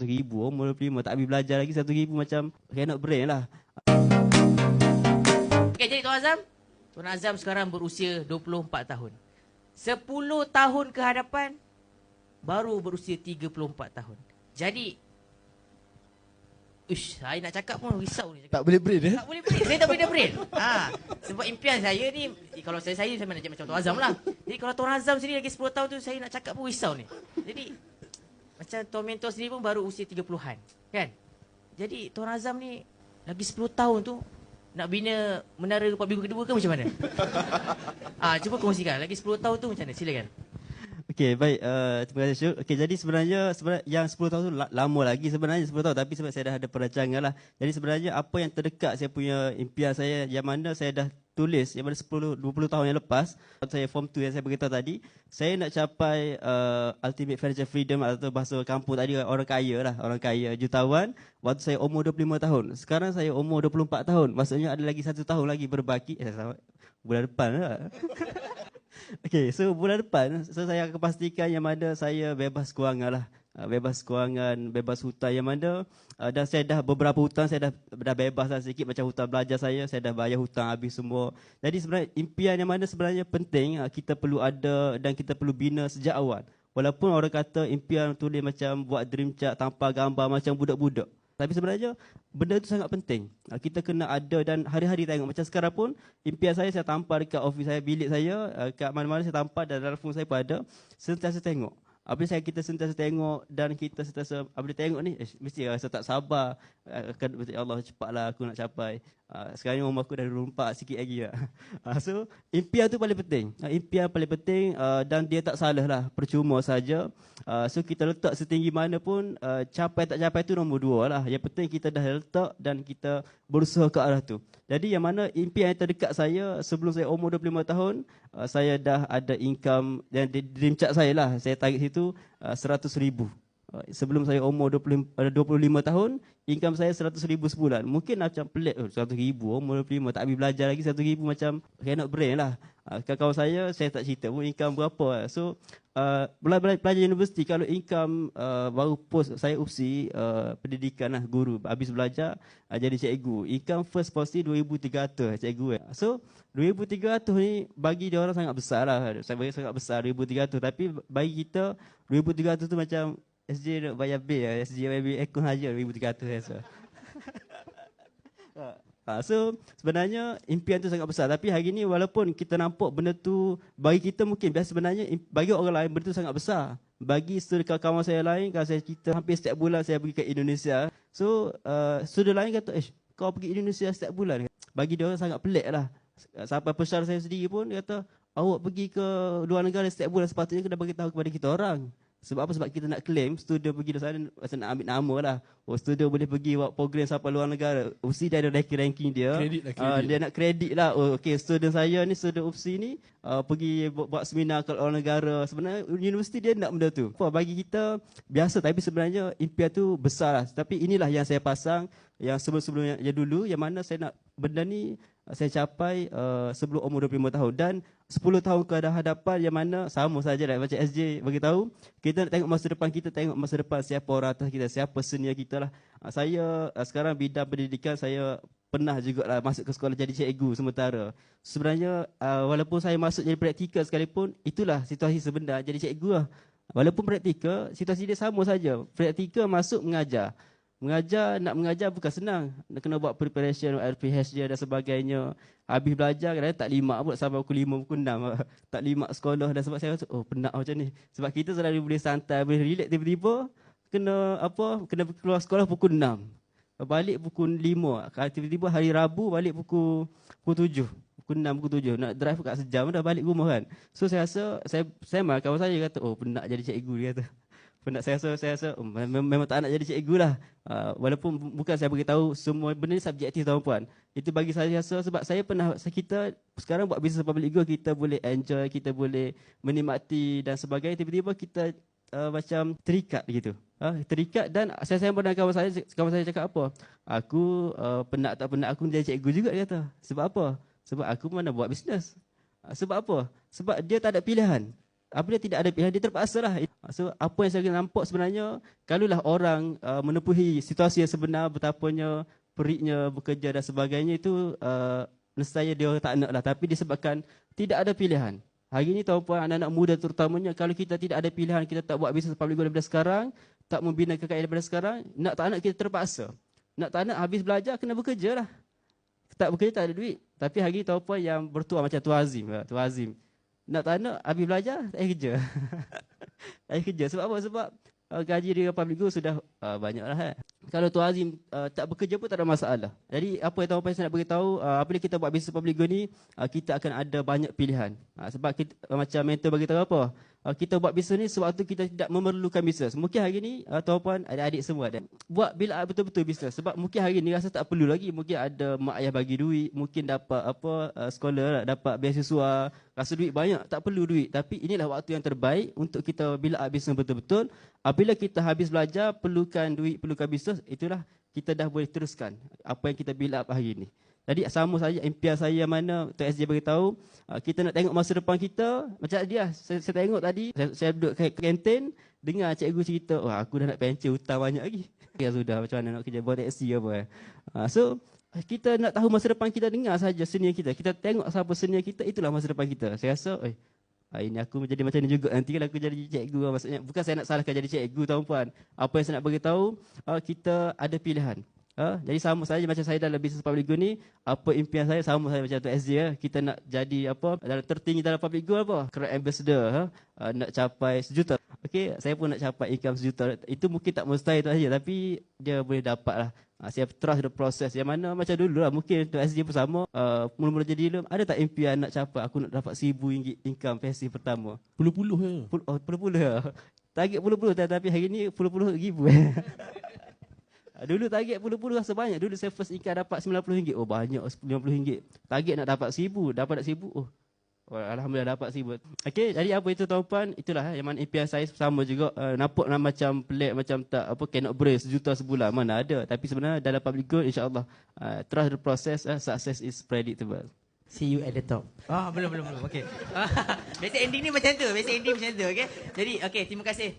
1,000, umur 25, tak habis belajar lagi 1,000 macam cannot brain lah. Okay, jadi Tuan Azam sekarang berusia 24 tahun. 10 tahun ke hadapan, baru berusia 34 tahun. Jadi, saya nak cakap pun risau ni. Tak boleh brain Tak boleh brain. Saya tak boleh brain. Sebab impian saya ni, kalau saya memang nak jadi macam Tuan Azam lah. Jadi kalau Tuan Azam sendiri lagi 10 tahun tu, saya nak cakap pun risau ni. Jadi, macam Tuan Mentor sendiri pun baru usia 30-an. Kan? Jadi, Tuan Azam ni, lagi 10 tahun tu, nak bina menara 4 minggu kedua ke macam mana? Cuba kongsikan. Lagi 10 tahun tu macam mana? Silakan. Okey, baik. Terima kasih Syul. Okey, jadi sebenarnya yang 10 tahun tu lama lagi sebenarnya 10 tahun. Tapi sebab saya dah ada perancangan lah. Jadi sebenarnya apa yang terdekat saya punya impian saya yang mana saya dah tulis yang mana 10-20 tahun yang lepas. Saya form 2 yang saya beritahu tadi. Saya nak capai ultimate financial freedom atau bahasa kampung tadi orang kaya lah. Orang kaya, jutawan. Waktu saya umur 25 tahun. Sekarang saya umur 24 tahun. Maksudnya ada lagi 1 tahun lagi berbaki. Bulan depan lah. Okey, so bulan depan saya akan pastikan yang mana saya bebas kewangan lah. Bebas kewangan, bebas hutang yang mana dan saya dah beberapa hutang saya dah bebas lah sikit macam hutang belajar saya dah bayar hutang habis semua. Jadi sebenarnya impian yang mana sebenarnya penting kita perlu ada dan kita perlu bina sejak awal. Walaupun orang kata impian tulis macam buat dream chart tanpa gambar macam budak-budak. Tapi sebenarnya benda itu sangat penting. Kita kena ada dan hari-hari tengok. Macam sekarang pun impian saya tampal dekat office saya, bilik saya, kat mana-mana saya tampal dan dalam phone saya pun ada. Sentiasa tengok. Apabila kita sentiasa tengok dan kita sentiasa apabila tengok ni, mesti rasa tak sabar. Ya Allah, cepatlah aku nak capai. Sekarang ni umur aku dah 24 sikit lagi lah. So, impian tu paling penting. Impian paling penting dan dia tak salah lah. Percuma saja. So, kita letak setinggi mana pun, capai tak capai tu nombor 2 lah. Yang penting kita dah letak dan kita berusaha ke arah tu. Jadi yang mana impian yang terdekat saya sebelum saya umur 25 tahun, saya dah ada income dan dream chart saya lah. Saya target situ 100,000. Sebelum saya umur 25 tahun, income saya 100,000 sebulan. Mungkin macam pelik, 100,000, umur 25, tak habis belajar lagi 100,000 macam cannot brain lah. Kawan saya tak cerita pun income berapa. So, pelajar universiti, kalau income baru post, saya opsi pendidikan lah, guru. Habis belajar, jadi cikgu. Income first pasti 2,300 cikgu. So, 2,300 ni bagi dia orang sangat besar lah. Saya bagi sangat besar 2,300. Tapi bagi kita, 2,300 tu macam SJ nak bayar bil lah. SJ bayar bil ekor saja 2,300 rasa. So sebenarnya impian tu sangat besar. Tapi hari ni walaupun kita nampak benda tu bagi kita mungkin biasa, sebenarnya bagi orang lain benda tu sangat besar. Bagi student kawan saya lain, kalau saya cerita hampir setiap bulan saya pergi ke Indonesia. So student lain kata, kau pergi Indonesia setiap bulan. Bagi dia orang sangat pelik lah. Sampai pesyar saya sendiri pun dia kata, awak pergi ke luar negara setiap bulan, sepatutnya kena bagi tahu kepada kita orang. Sebab apa? Sebab kita nak claim student pergi di sana, macam nak ambil nama lah. Student boleh pergi buat program sampai luar negara. UPSI dia ada ranking dia. Dia nak kredit lah. Student saya ni, student UPSI ni pergi buat seminar ke luar negara. Sebenarnya universiti dia nak benda tu. Bagi kita biasa, tapi sebenarnya impian tu besar lah. Tapi inilah yang saya pasang, yang sebelum-sebelumnya dulu, yang mana saya nak benda ni saya capai sebelum umur 25 tahun. Dan 10 tahun ke hadapan yang mana sama saja lah. Macam SJ beritahu, kita nak tengok masa depan, kita tengok masa depan siapa orang atas kita, siapa senior kita lah. Saya sekarang bidang pendidikan, saya pernah juga lah masuk ke sekolah jadi cikgu sementara. Sebenarnya walaupun saya masuk jadi praktikal sekalipun, itulah situasi sebenar jadi cikgu lah. Walaupun praktikal, situasi dia sama saja. Praktikal masuk mengajar. Nak mengajar bukan senang. Nak kena buat preparation, RPH dan sebagainya. Habis belajar kadang tak limak pun sampai pukul 5, pukul 6. Tak limak sekolah. Dan sebab saya rasa, penat macam ni. Sebab kita selalu boleh santai, boleh relax, tiba-tiba kena keluar sekolah pukul 6. Balik pukul 5. Tiba-tiba hari Rabu balik pukul 7. Pukul 6, pukul 7. Nak drive kat sejam dah balik rumah kan. So saya rasa, saya malah kawan saya kata, penat jadi cikgu, dia kata. Penat, saya rasa memang tak nak jadi cikgu lah. Walaupun bukan saya beritahu semua benda ni subjektif tuan-puan. Itu bagi saya rasa sebab saya pernah, kita sekarang buat bisnes public go, kita boleh enjoy, kita boleh menikmati dan sebagainya. Tiba-tiba kita macam terikat gitu. Terikat. Dan saya pernah kawan saya cakap apa? Aku penat tak penat aku jadi cikgu juga, dia kata. Sebab apa? Sebab aku mana buat bisnes. Sebab apa? Sebab dia tak ada pilihan. apabila tidak ada pilihan, dia terpaksa lah. So, apa yang saya nampak sebenarnya, kalaulah orang menepuhi situasi yang sebenar, betapanya periknya bekerja dan sebagainya, itu nescaya dia tak nak lah. Tapi disebabkan tidak ada pilihan. Hari ini tuan-puan, anak-anak muda terutamanya, kalau kita tidak ada pilihan, kita tak buat bisnes public daripada sekarang, tak membina kekayaan daripada sekarang, nak tak nak kita terpaksa. Nak tak nak habis belajar, kena bekerja lah. Tak bekerja tak ada duit. Tapi hari ini tuan-puan yang bertuah macam Tuan Azim. Nak tak nak habis belajar, tak payah kerja. Tak payah kerja. Sebab apa? Sebab gaji dia public go sudah banyak lah. Kalau Tuan Azim tak bekerja pun tak ada masalah. Jadi apa yang tuan-puan saya nak beritahu, apabila kita buat bisnes public go ni, kita akan ada banyak pilihan. Sebab kita, macam mentor bagi tahu apa, kita buat bisnes ni sewaktu kita tidak memerlukan bisnes. Mungkin hari ni tuan-puan, adik-adik semua ada buat bila betul-betul bisnes. Sebab mungkin hari ni rasa tak perlu lagi. Mungkin ada mak ayah bagi duit, mungkin dapat sekolah, dapat beasiswa, rasa duit banyak, tak perlu duit. Tapi inilah waktu yang terbaik untuk kita bila bisnes betul-betul. Apabila kita habis belajar, perlukan duit, perlukan bisnes, itulah kita dah boleh teruskan apa yang kita build up hari ini. Jadi sama saja impian saya yang mana Tuan SJ beritahu, kita nak tengok masa depan kita, macam dia, saya tengok tadi, saya duduk kat kantin, dengar cikgu cerita, wah aku dah nak pencen hutang banyak lagi. Ya sudah, macam mana nak kerja buat taksi apa. So, kita nak tahu masa depan kita, dengar saja senior kita. Kita tengok siapa senior kita, itulah masa depan kita. Saya rasa, ini aku menjadi macam ni juga. Nanti kalau aku jadi cikgu, maksudnya bukan saya nak salahkan jadi cikgu tuan-puan. Apa yang saya nak beritahu, kita ada pilihan. Jadi sama saja macam saya dalam bisnes public go ni, apa impian saya sama saya macam Tuan SJ ya. Kita nak jadi apa dalam tertinggi dalam public go apa? Crown Ambassador, nak capai 1 juta. Okey, saya pun nak capai income 1 juta. Itu mungkin tak mustahil tu saja, tapi dia boleh dapat lah. Saya trust the process. Yang mana macam dulu lah, mungkin Tuan SJ pun sama, mula-mula jadi ilmu, ada tak impian nak capai aku nak dapat RM1,000 income pasif pertama? Puluh-puluh ya. Puluh-puluh ya. Target puluh-puluh, tapi hari ni puluh-puluh ribu. Dulu target puluh-puluh rasa banyak. Dulu saya first income dapat RM90. Oh banyak, RM50. Target nak dapat RM1,000. Dapat RM1,000. Oh, alhamdulillah dapat RM1,000. Okey, jadi apa itu tuan-puan? Itulah yang mana impian saya sama juga. Nampak macam pelik, macam tak apa, cannot break 1 juta sebulan. Mana ada. Tapi sebenarnya dalam public good, insyaAllah, trust the process, success is predictable. See you at the top. Belum. Okey. Biasa ending ni macam tu. Okey. Jadi, okey, terima kasih.